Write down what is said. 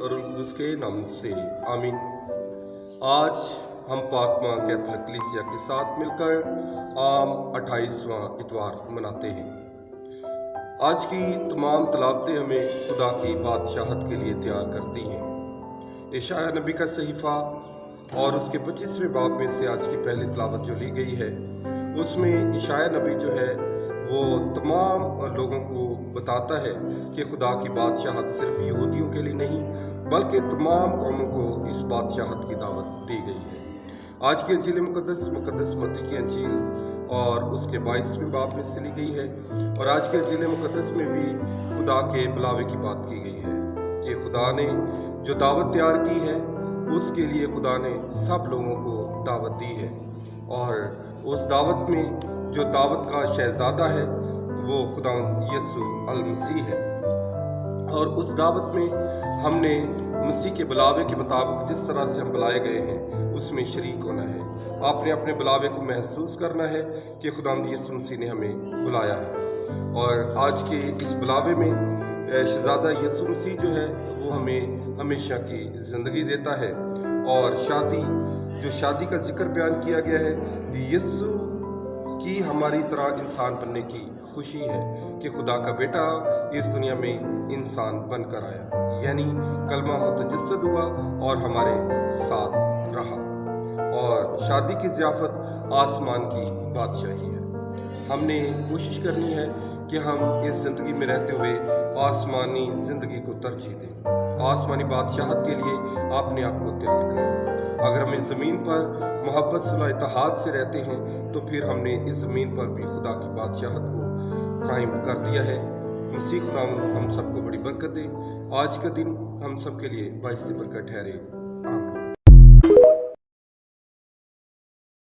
और रुल कुदस के नाम से आमीन। आज हम पाक मां कैथोलिक कलीसिया के साथ मिलकर आम 28वां इतवार मनाते हैं। आज की तमाम तलावतें हमें खुदा की बादशाहत के लिए तैयार करती हैं। इशाया नबी का सहीफ़ा और उसके 25वें बाब में से आज की पहली तलावत जो ली गई है, उसमें इशाया नबी जो है वो तमाम लोगों को बताता है कि खुदा की बादशाहत सिर्फ यहूदियों के लिए नहीं बल्कि तमाम कौमों को इस बादशाहत की दावत दी गई है। आज की अंजील मुकद्दस मत्ती की अंजील और उसके 22वें बाब में से ली गई है, और आज के अंजील मुकद्दस में भी खुदा के बुलावे की बात की गई है कि खुदा ने जो दावत तैयार की है उसके लिए खुदा ने सब लोगों को दावत दी है, और उस दावत में जो दावत का शहजादा है वो खुदा यीशु अल मसीह है। और उस दावत में हमने मसीह के बुलावे के मुताबिक जिस तरह से हम बुलाए गए हैं उसमें शरीक होना है। आपने अपने बुलावे को महसूस करना है कि खुदा यीशु मसीह ने हमें बुलाया है, और आज के इस बुलावे में शहजादा यीशु मसीह जो है वो हमें हमेशा की ज़िंदगी देता है। और शादी का जिक्र बयान किया गया है, यीशु की हमारी तरह इंसान बनने की खुशी है कि खुदा का बेटा इस दुनिया में इंसान बनकर आया, यानी कलमा मुतजस्सद हुआ और हमारे साथ रहा। और शादी की ज़ियाफ़त आसमान की बादशाही है। हमने कोशिश करनी है कि हम इस ज़िंदगी में रहते हुए आसमानी ज़िंदगी को तरजीह दें। आसमानी बादशाहत के लिए अपने आप को तैयार करें। अगर हम इस ज़मीन पर मोहब्बत सुलह इत्तेहाद से रहते हैं तो फिर हमने इस ज़मीन पर भी खुदा की बादशाहत को कायम कर दिया है। मसीह खुदा हम सबको बड़ी बरकत दे। आज का दिन हम सब के लिए बाइस बरकत ठहरे। आमीन।